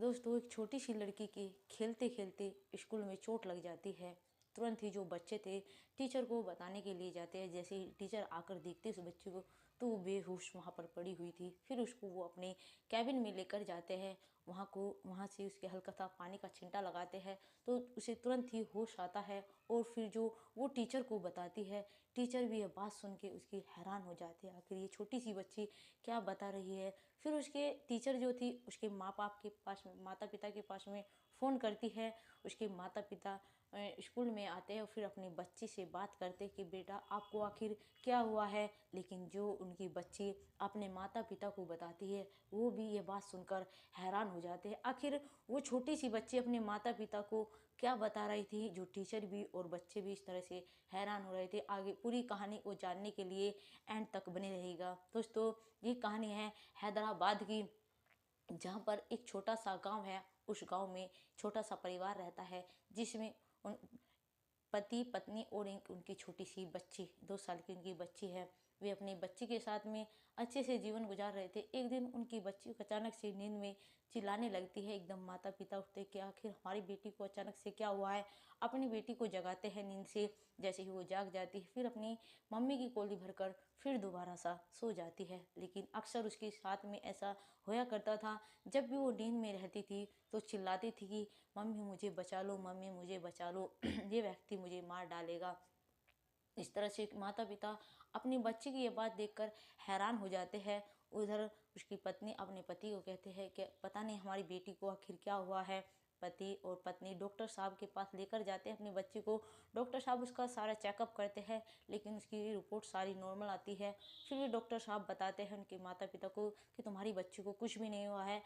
दोस्तों, एक छोटी सी लड़की की खेलते खेलते स्कूल में चोट लग जाती है। तुरंत ही जो बच्चे थे टीचर को बताने के लिए जाते हैं। जैसे ही टीचर आकर देखते उस बच्चे को तो वो बेहोश वहाँ पर पड़ी हुई थी। फिर उसको वो अपने कैबिन में लेकर जाते हैं। वहाँ से उसके हल्का सा पानी का छिंटा लगाते हैं तो उसे तुरंत ही होश आता है। और फिर जो वो टीचर को बताती है, टीचर भी यह बात सुन के उसकी हैरान हो जाते हैं, आखिर ये छोटी सी बच्ची क्या बता रही है। फिर उसके टीचर जो थी उसके माँ बाप के पास में, माता पिता के पास में फ़ोन करती है। उसके माता पिता स्कूल में आते हैं और फिर अपनी बच्ची से बात करते हैं कि बेटा आपको आखिर क्या हुआ है। लेकिन जो उनकी बच्ची अपने माता पिता को बताती है वो भी ये बात सुनकर हैरान हो जाते हैं। आखिर वो छोटी सी बच्ची अपने माता पिता को क्या बता रही थी। जो टीचर भी और बच्चे भी इस तरह से हैरान हो रहे थे। आगे पूरी कहानी को जानने के लिए एंड तक बने रहेगा। दोस्तों, ये कहानी है हैदराबाद की, जहाँ पर एक छोटा सा गांव है। उस गांव में छोटा सा परिवार रहता है जिसमें उन पति पत्नी और एक उनकी छोटी सी बच्ची, 2 साल की उनकी बच्ची है। वे अपनी बच्ची के साथ में अच्छे से जीवन गुजार रहे थे। एक दिन उनकी बच्ची अचानक से नींद में चिल्लाने लगती है। एकदम माता पिता उठते कि आखिर हमारी बेटी को अचानक से क्या हुआ है। अपनी बेटी को जगाते हैं नींद से। जैसे ही वो जाग जाती है फिर अपनी मम्मी की गोली भरकर फिर दोबारा सा सो जाती है। लेकिन अक्सर उसके साथ में ऐसा होया करता था, जब भी वो नींद में रहती थी तो चिल्लाती थी कि मम्मी मुझे बचा लो, मम्मी मुझे बचा लो, ये व्यक्ति मुझे मार डालेगा। इस तरह से माता पिता अपनी बच्ची की ये बात देखकर हैरान हो जाते हैं। उधर उसकी पत्नी अपने पति को कहते हैं कि पता नहीं हमारी बेटी को आखिर क्या हुआ है। पति और पत्नी डॉक्टर साहब के पास लेकर जाते हैं अपनी बच्ची को। डॉक्टर साहब उसका सारा चेकअप करते हैं लेकिन उसकी रिपोर्ट सारी नॉर्मल आती है। फिर भी डॉक्टर साहब बताते हैं उनके माता पिता को कि तुम्हारी बच्ची को कुछ भी नहीं हुआ है।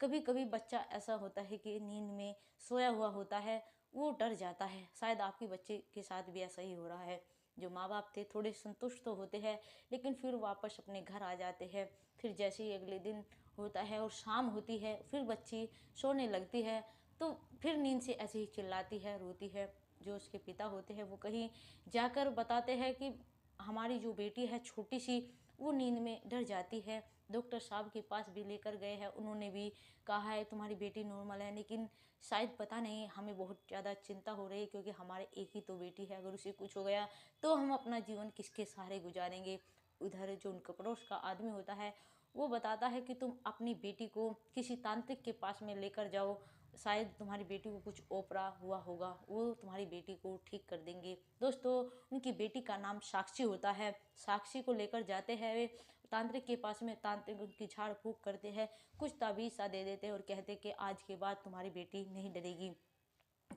कभी कभी बच्चा ऐसा होता है कि नींद में सोया हुआ होता है, वो डर जाता है। शायद आपके बच्चे के साथ भी ऐसा ही हो रहा है। जो माँ बाप थे थोड़े संतुष्ट तो होते हैं लेकिन फिर वापस अपने घर आ जाते हैं। फिर जैसे ही अगले दिन होता है और शाम होती है फिर बच्ची सोने लगती है तो फिर नींद से ऐसे ही चिल्लाती है, रोती है। जो उसके पिता होते हैं वो कहीं जाकर बताते हैं कि हमारी जो बेटी है छोटी सी, वो नींद में डर जाती है। डॉक्टर साहब के पास भी लेकर गए हैं, उन्होंने भी कहा है तुम्हारी बेटी नॉर्मल है, लेकिन शायद पता नहीं हमें बहुत ज़्यादा चिंता हो रही है क्योंकि हमारे एक ही तो बेटी है। अगर उसे कुछ हो गया तो हम अपना जीवन किसके सहारे गुजारेंगे। उधर जो उनका पड़ोस का आदमी होता है वो बताता है कि तुम अपनी बेटी को किसी तांत्रिक के पास में लेकर जाओ, शायद तुम्हारी बेटी को कुछ ओपरा हुआ होगा, वो तुम्हारी बेटी को ठीक कर देंगे। दोस्तों, उनकी बेटी का नाम साक्षी होता है। साक्षी को लेकर जाते हैं वे तांत्रिक के पास में। तांत्रिक उनकी झाड़ फूक करते हैं, कुछ ताबीज सा दे देते हैं और कहते कि आज के बाद तुम्हारी बेटी नहीं डरेगी।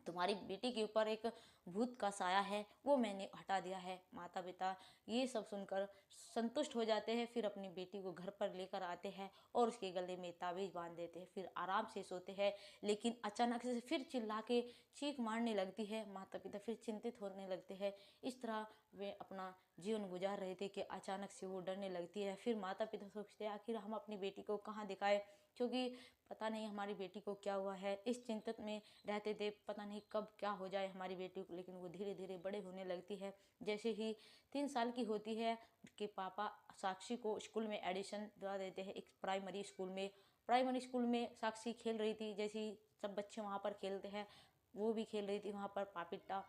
तुम्हारी बेटी के ऊपर एक भूत का साया है, वो मैंने हटा दिया है। माता पिता ये सब सुनकर संतुष्ट हो जाते हैं। फिर अपनी बेटी को घर पर लेकर आते हैं और उसके गले में ताबीज बांध देते हैं। फिर आराम से सोते हैं। लेकिन अचानक से फिर चिल्ला के चीख मारने लगती है। माता पिता फिर चिंतित होने लगते हैं। इस तरह वे अपना जीवन गुजार रहे थे कि अचानक से वो डरने लगती है। फिर माता पिता सोचते हैं आखिर हम अपनी बेटी को कहाँ दिखाएं, क्योंकि पता नहीं हमारी बेटी को क्या हुआ है। इस चिंतित में रहते थे, पता नहीं कब क्या हो जाए हमारी बेटी को। लेकिन वो धीरे धीरे बड़े होने लगती है। जैसे ही 3 साल की होती है उसके पापा साक्षी को स्कूल में एडिशन दिला देते हैं, एक प्राइमरी स्कूल में। प्राइमरी स्कूल में साक्षी खेल रही थी, जैसे ही सब बच्चे वहाँ पर खेलते हैं वो भी खेल रही थी वहाँ पर पापिट्टा।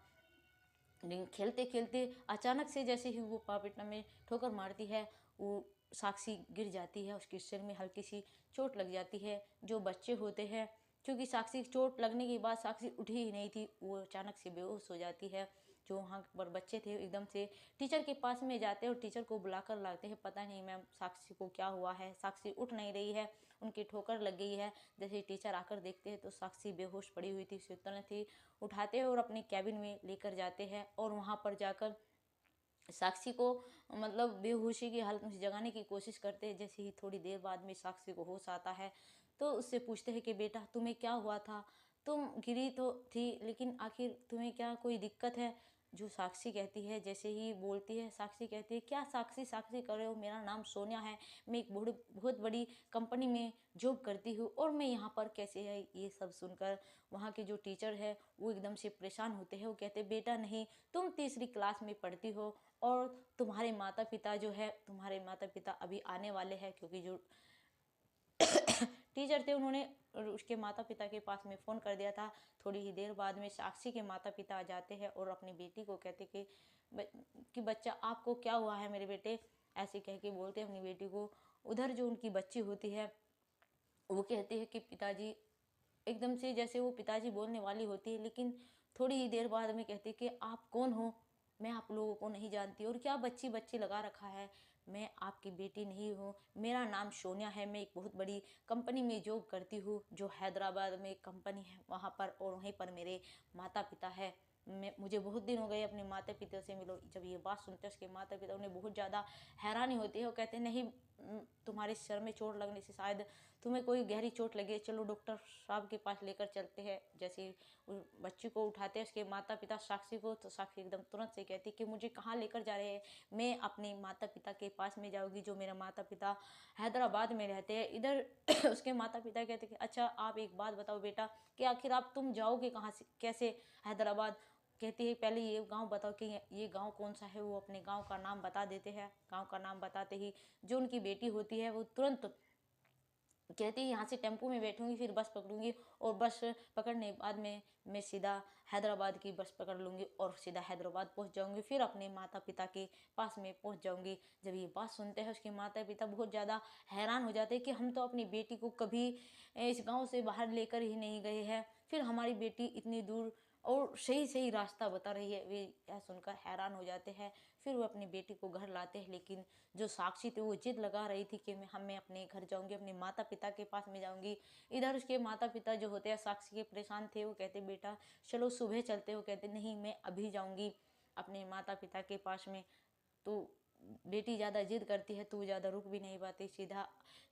लेकिन खेलते खेलते अचानक से जैसे ही वो पापिट्टा में ठोकर मारती है, वो साक्षी गिर जाती है। उसके सिर में हल्की सी चोट लग जाती है। जो बच्चे होते हैं, क्योंकि साक्षी चोट लगने के बाद साक्षी उठी ही नहीं थी, वो अचानक से बेहोश हो जाती है। जो वहाँ पर बच्चे थे एकदम से टीचर के पास में जाते हैं और टीचर को बुलाकर लाते हैं। पता नहीं मैम साक्षी को क्या हुआ है, साक्षी उठ नहीं रही है, उनकी ठोकर लग गई है। जैसे टीचर आकर देखते हैं तो साक्षी बेहोश पड़ी हुई थी, उसे तुरंत ही उठाते हैं और अपने कैबिन में लेकर जाते हैं। और वहाँ पर जाकर साक्षी को मतलब बेहोशी की हालत में जगाने की कोशिश करते हैं। जैसे ही थोड़ी देर बाद में साक्षी को होश आता है तो उससे पूछते हैं कि बेटा तुम्हें क्या हुआ था, तुम गिरी तो थी लेकिन आखिर तुम्हें क्या कोई दिक्कत है। जो साक्षी कहती है, जैसे ही बोलती है साक्षी कहती है क्या साक्षी साक्षी कर रहे हो, मेरा नाम सोनिया है, मैं एक बहुत बड़ी कंपनी में जॉब करती हूँ और मैं यहाँ पर कैसे है। ये सब सुनकर वहाँ के जो टीचर है वो एकदम से परेशान होते हैं। वो कहते बेटा नहीं, तुम तीसरी क्लास में पढ़ती हो और तुम्हारे माता पिता जो है, तुम्हारे माता पिता अभी आने वाले हैं, क्योंकि जो टीचर थे उन्होंने उसके माता पिता के पास में फ़ोन कर दिया था। थोड़ी ही देर बाद में साक्षी के माता पिता आ जाते हैं और अपनी बेटी को कहते कि बच्चा आपको क्या हुआ है मेरे बेटे, ऐसे कह के बोलते हैं अपनी बेटी को। उधर जो उनकी बच्ची होती है वो कहती है कि पिताजी, एकदम से जैसे वो पिताजी बोलने वाली होती है, लेकिन थोड़ी ही देर बाद में कहती कि आप कौन हो, मैं आप लोगों को नहीं जानती, और क्या बच्ची बच्ची लगा रखा है, मैं आपकी बेटी नहीं हूँ, मेरा नाम सोनिया है, मैं एक बहुत बड़ी कंपनी में जॉब करती हूँ, जो हैदराबाद में एक कंपनी है वहाँ पर, और वहीं पर मेरे माता पिता है। मुझे बहुत दिन हो गए अपने माता पिता से मिलो। जब ये बात सुनते हैं उसके माता पिता, उन्हें बहुत ज़्यादा हैरानी होती है। वो कहते हैं नहीं, तुम्हारे सर में चोट लगने से शायद तुम्हें कोई गहरी चोट लगी है, चलो डॉक्टर साहब के पास लेकर चलते हैं। जैसे उस बच्ची को उठाते हैं उसके माता पिता साक्षी को, तो साक्षी एकदम तुरंत से कहती कि मुझे कहाँ लेकर जा रहे हैं, मैं अपने माता पिता के पास में जाऊँगी, जो मेरा माता पिता हैदराबाद में रहते हैं। इधर उसके माता पिता कहते कि अच्छा आप एक बात बताओ बेटा, कि आखिर आप तुम जाओगे कहाँ से, कैसे हैदराबाद। कहती है पहले ये गांव बताओ कि ये गांव कौन सा है। वो अपने गांव का नाम बता देते हैं। गांव का नाम बताते ही जो उनकी बेटी होती है वो तुरंत कहती है यहाँ से टेम्पो में बैठूंगी, फिर बस पकड़ूंगी, और बस पकड़ने के बाद में मैं सीधा हैदराबाद की बस पकड़ लूँगी और सीधा हैदराबाद पहुँच जाऊँगी, फिर अपने माता पिता के पास में पहुँच जाऊँगी। जब ये बात सुनते हैं उसके माता पिता बहुत ज़्यादा हैरान हो जाते हैं कि हम तो अपनी बेटी को कभी इस गाँव से बाहर लेकर ही नहीं गए हैं, फिर हमारी बेटी इतनी दूर और सही सही रास्ता बता रही है। वे यह सुनकर हैरान हो जाते हैं। फिर वो अपनी बेटी को घर लाते हैं, लेकिन जो साक्षी थी वो जिद लगा रही थी कि मैं अपने घर जाऊंगी, अपने माता पिता के पास में जाऊंगी। इधर उसके माता पिता जो होते हैं साक्षी के परेशान थे। वो कहते बेटा चलो सुबह चलते। हो कहते नहीं, मैं अभी जाऊंगी अपने माता पिता के पास में। तो बेटी ज़्यादा जिद करती है तो वो ज़्यादा रुक भी नहीं पाती, सीधा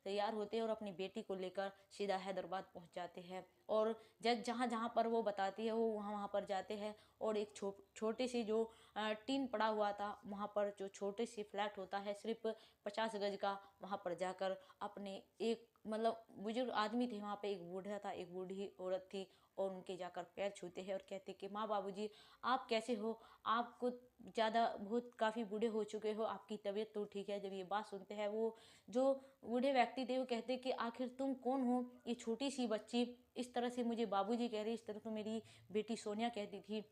तैयार होते हैं और अपनी बेटी को लेकर सीधा हैदराबाद पहुंच जाते हैं। और जब जहाँ जहाँ पर वो बताती है वो वहाँ वहाँ पर जाते हैं, और एक छोटी सी जो टीन पड़ा हुआ था वहाँ पर, जो छोटे सी फ्लैट होता है सिर्फ 50 गज का, वहाँ पर जाकर अपने एक मतलब बुजुर्ग आदमी थे वहाँ पे, एक बूढ़ा था एक बूढ़ी औरत थी, और उनके जाकर पैर छूते हैं और कहते कि माँ बाबूजी आप कैसे हो, आपको ज़्यादा बहुत काफ़ी बूढ़े हो चुके हो, आपकी तबीयत तो ठीक है। जब ये बात सुनते हैं वो जो बूढ़े व्यक्ति थे वो कहते कि आखिर तुम कौन हो, ये छोटी सी बच्ची इस तरह से मुझे बाबूजी कह रही, इस तरह तो मेरी बेटी सोनिया कहती थी।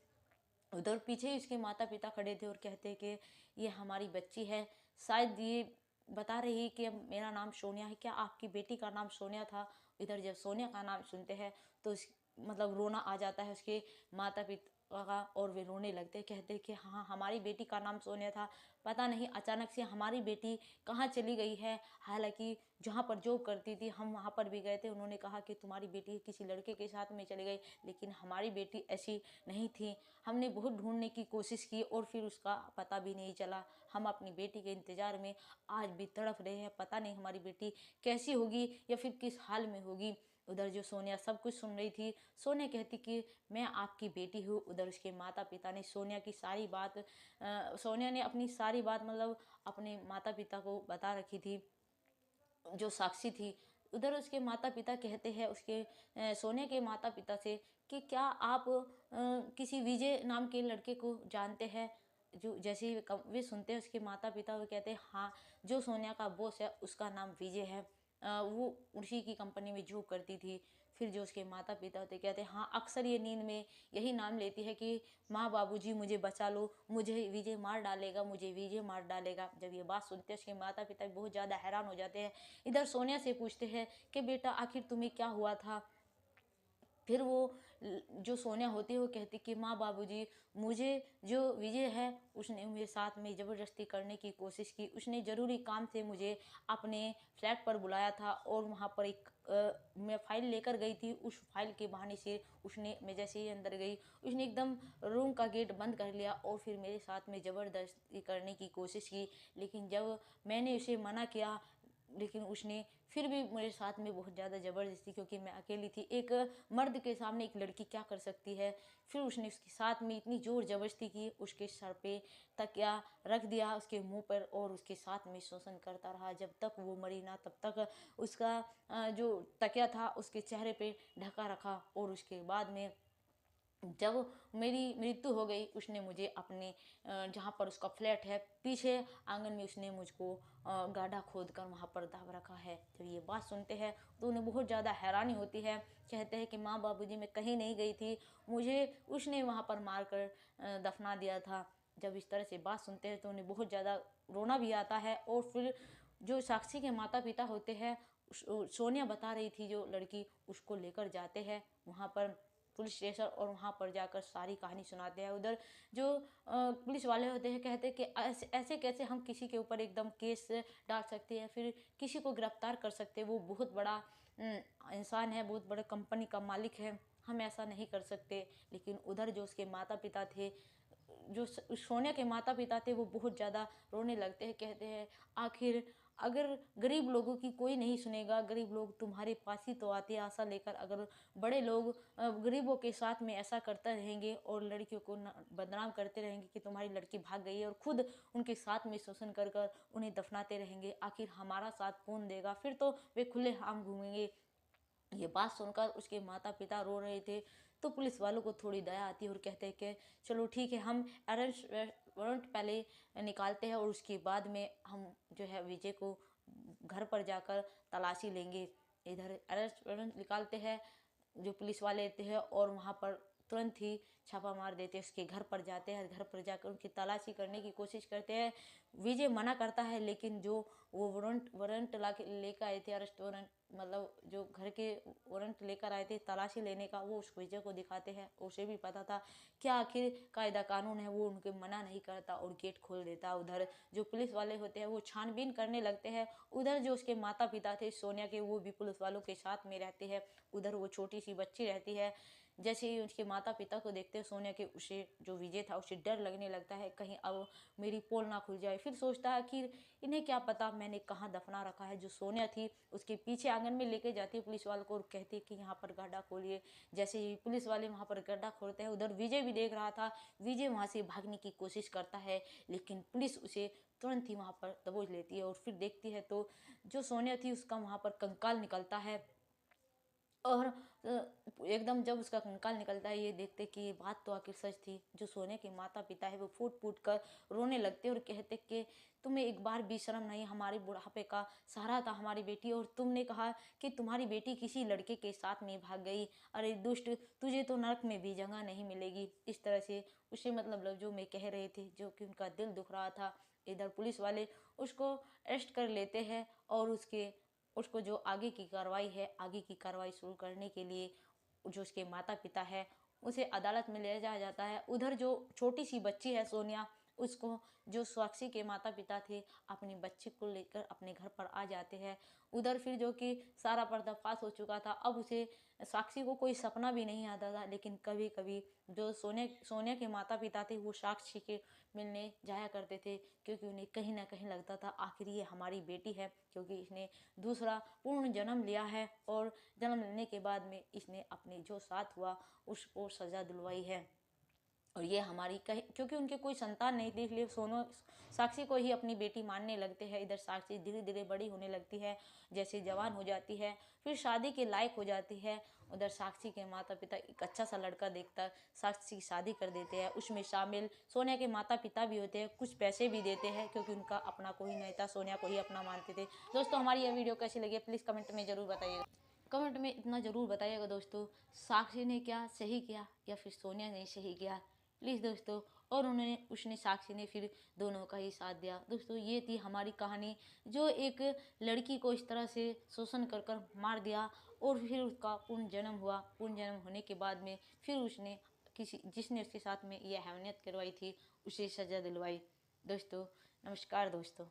उधर पीछे ही उसके माता पिता खड़े थे और कहते कि ये हमारी बच्ची है, शायद ये बता रही कि मेरा नाम सोनिया है, क्या आपकी बेटी का नाम सोनिया था। इधर जब सोनिया का नाम सुनते हैं तो मतलब रोना आ जाता है उसके माता पिता का, और वे रोने लगते, कहते कि हाँ हमारी बेटी का नाम सोनिया था, पता नहीं अचानक से हमारी बेटी कहाँ चली गई है। हालांकि जहाँ पर जॉब करती थी हम वहाँ पर भी गए थे, उन्होंने कहा कि तुम्हारी बेटी किसी लड़के के साथ में चली गई, लेकिन हमारी बेटी ऐसी नहीं थी। हमने बहुत ढूंढने की कोशिश की और फिर उसका पता भी नहीं चला। हम अपनी बेटी के इंतज़ार में आज भी तड़प रहे हैं, पता नहीं हमारी बेटी कैसी होगी या फिर किस हाल में होगी। उधर जो सोनिया सब कुछ सुन रही थी, सोनिया कहती कि मैं आपकी बेटी हूँ। उधर उसके माता पिता ने सोनिया की सारी बात सोनिया ने अपनी सारी बात मतलब अपने माता पिता को बता रखी थी, जो साक्षी थी। उधर उसके माता पिता कहते हैं उसके सोनिया के माता पिता से कि क्या आप किसी विजय नाम के लड़के को जानते हैं। जो जैसे ही वे सुनते हैं उसके माता पिता वो कहते हैं हाँ, जो सोनिया का बॉस है उसका नाम विजय है, वो उसी की कंपनी में जॉब करती थी। फिर जो उसके माता पिता होते कहते हैं हाँ, अक्सर ये नींद में यही नाम लेती है कि माँ बाबूजी मुझे बचा लो, मुझे विजय मार डालेगा, मुझे विजय मार डालेगा। जब ये बात सुनते हैं उसके माता पिता बहुत ज़्यादा हैरान हो जाते हैं। इधर सोनिया से पूछते हैं कि बेटा आखिर तुम्हें क्या हुआ था। फिर वो जो सोनिया होती है वो कहती कि माँ बाबूजी मुझे जो विजय है उसने मेरे साथ में ज़बरदस्ती करने की कोशिश की, उसने ज़रूरी काम से मुझे अपने फ्लैट पर बुलाया था और वहाँ पर एक मैं फ़ाइल लेकर गई थी। उस फाइल के बहाने से उसने, मैं जैसे ही अंदर गई उसने एकदम रूम का गेट बंद कर लिया और फिर मेरे साथ में ज़बरदस्ती करने की कोशिश की। लेकिन जब मैंने उसे मना किया, लेकिन उसने फिर भी मेरे साथ में बहुत ज़्यादा ज़बरदस्ती, क्योंकि मैं अकेली थी, एक मर्द के सामने एक लड़की क्या कर सकती है। फिर उसने उसके साथ में इतनी ज़ोर ज़बरदस्ती की, उसके सर पे तकिया रख दिया उसके मुंह पर और उसके साथ में शोषण करता रहा जब तक वो मरी ना, तब तक उसका जो तकिया था उसके चेहरे पे ढका रखा। और उसके बाद में जब मेरी मृत्यु हो गई, उसने मुझे अपने जहाँ पर उसका फ्लैट है पीछे आंगन में उसने मुझको गाढ़ा खोद कर वहाँ पर दाब रखा है। जब ये बात सुनते हैं तो उन्हें बहुत ज़्यादा हैरानी होती है। कहते हैं कि माँ बाबूजी, मैं कहीं नहीं गई थी, मुझे उसने वहाँ पर मार कर दफना दिया था। जब इस तरह से बात सुनते हैं तो उन्हें बहुत ज़्यादा रोना भी आता है। और फिर जो साक्षी के माता पिता होते हैं, सोनिया बता रही थी जो लड़की, उसको लेकर जाते हैं वहाँ पर पुलिस स्टेशन और वहाँ पर जाकर सारी कहानी सुनाते हैं। उधर जो पुलिस वाले होते हैं कहते हैं कि ऐसे ऐसे कैसे हम किसी के ऊपर एकदम केस डाल सकते हैं, फिर किसी को गिरफ्तार कर सकते हैं, वो बहुत बड़ा इंसान है, बहुत बड़े कंपनी का मालिक है, हम ऐसा नहीं कर सकते। लेकिन उधर जो उसके माता पिता थे, जो सोनिया के माता पिता थे, वो बहुत ज़्यादा रोने लगते हैं। कहते हैं आखिर अगर गरीब लोगों की कोई नहीं सुनेगा, गरीब लोग तुम्हारे पास ही तो आते हैं आशा लेकर, अगर बड़े लोग गरीबों के साथ में ऐसा करते रहेंगे और लड़कियों को बदनाम करते रहेंगे कि तुम्हारी लड़की भाग गई है, और खुद उनके साथ में शोषण कर कर उन्हें दफनाते रहेंगे, आखिर हमारा साथ कौन देगा, फिर तो वे खुले आम घूमेंगे। ये बात सुनकर उसके माता पिता रो रहे थे। तो पुलिस वालों को थोड़ी दया आती है और कहते हैं कि चलो ठीक है, हम अरेस्ट वारंट पहले निकालते हैं और उसके बाद में हम जो है विजय को घर पर जाकर तलाशी लेंगे। इधर अरेस्ट वारंट निकालते हैं जो पुलिस वाले लेते हैं और वहाँ पर तुरंत ही छापा मार देते हैं, उसके घर पर जाते हैं, घर पर जाकर उनकी तलाशी करने की कोशिश करते हैं। विजय मना करता है, लेकिन जो वो वारंट ला के लेकर आए थे, अरेस्ट वारंट मतलब जो घर के वारंट लेकर आए थे तलाशी लेने का, वो उस विजय को दिखाते हैं। उसे भी पता था क्या आखिर कायदा कानून है, वो उनके मना नहीं करता और गेट खोल देता। उधर जो पुलिस वाले होते हैं वो छानबीन करने लगते हैं। उधर जो उसके माता पिता थे सोनिया के, वो भी पुलिस वालों के साथ में रहते हैं। उधर वो छोटी सी बच्ची रहती है। जैसे ही उसके माता पिता को देखते हैं सोनिया के, उसे जो विजय था उसे डर लगने लगता है, कहीं अब मेरी पोल ना खुल जाए। फिर सोचता है कि इन्हें क्या पता मैंने कहाँ दफना रखा है। जो सोनिया थी उसके पीछे आंगन में लेके जाती है पुलिस वालों को और कहती है कि यहाँ पर गड्ढा खोलिए। जैसे ही पुलिस वाले वहाँ पर गड्ढा खोलते हैं, उधर विजय भी देख रहा था। विजय वहाँ से भागने की कोशिश करता है, लेकिन पुलिस उसे तुरंत ही वहाँ पर दबोच लेती है। और फिर देखती है तो जो सोनिया थी उसका वहाँ पर कंकाल निकलता है। और एकदम जब उसका कंकाल निकलता है, ये देखते कि ये बात तो आखिर सच थी। जो सोने के माता पिता है वो फूट फूट कर रोने लगते और कहते कि तुम्हें एक बार भी शर्म नहीं, हमारे बुढ़ापे का सहारा था हमारी बेटी, और तुमने कहा कि तुम्हारी बेटी किसी लड़के के साथ में भाग गई। अरे दुष्ट, तुझे तो नरक में भी जगह नहीं मिलेगी। इस तरह से उसे मतलब जो मैं कह रहे थे, जो कि उनका दिल दुख रहा था। इधर पुलिस वाले उसको अरेस्ट कर लेते हैं और उसको जो आगे की कार्रवाई है, आगे की कार्रवाई शुरू करने के लिए जो उसके माता पिता है उसे अदालत में ले जाया जाता है। उधर जो छोटी सी बच्ची है सोनिया, उसको जो साक्षी के माता पिता थे अपनी बच्ची को लेकर अपने घर पर आ जाते हैं। उधर फिर जो कि सारा पर्दाफाश हो चुका था, अब उसे साक्षी को कोई सपना भी नहीं आता था, लेकिन कभी कभी जो सोनिया के माता पिता थे वो साक्षी के मिलने जाया करते थे, क्योंकि उन्हें कहीं ना कहीं लगता था आखिर ये हमारी बेटी है, क्योंकि इसने दूसरा पूर्ण जन्म लिया है और जन्म लेने के बाद में इसने अपने जो साथ हुआ उसको सजा दिलवाई है। और ये हमारी कहीं, क्योंकि उनके कोई संतान नहीं थी, इसलिए सोनू साक्षी को ही अपनी बेटी मानने लगते हैं। इधर साक्षी धीरे धीरे बड़ी होने लगती है, जैसे जवान हो जाती है, फिर शादी के लायक हो जाती है। उधर साक्षी के माता पिता एक अच्छा सा लड़का देखकर साक्षी की शादी कर देते हैं। उसमें शामिल सोनिया के माता पिता भी होते हैं, कुछ पैसे भी देते हैं, क्योंकि उनका अपना कोई नहीं था, सोनिया को ही अपना मानते थे। दोस्तों हमारी यह वीडियो कैसी लगी प्लीज़ कमेंट में ज़रूर बताइएगा। कमेंट में इतना ज़रूर बताइएगा दोस्तों, साक्षी ने क्या सही किया या फिर सोनिया ने सही किया, प्लीज़ दोस्तों। और उन्होंने उसने साक्षी ने फिर दोनों का ही साथ दिया। दोस्तों ये थी हमारी कहानी, जो एक लड़की को इस तरह से शोषण कर कर मार दिया और फिर उसका पूर्ण जन्म हुआ। पूर्ण जन्म होने के बाद में फिर उसने किसी जिसने उसके साथ में यह हैवानियत करवाई थी उसे सज़ा दिलवाई। दोस्तों नमस्कार दोस्तों।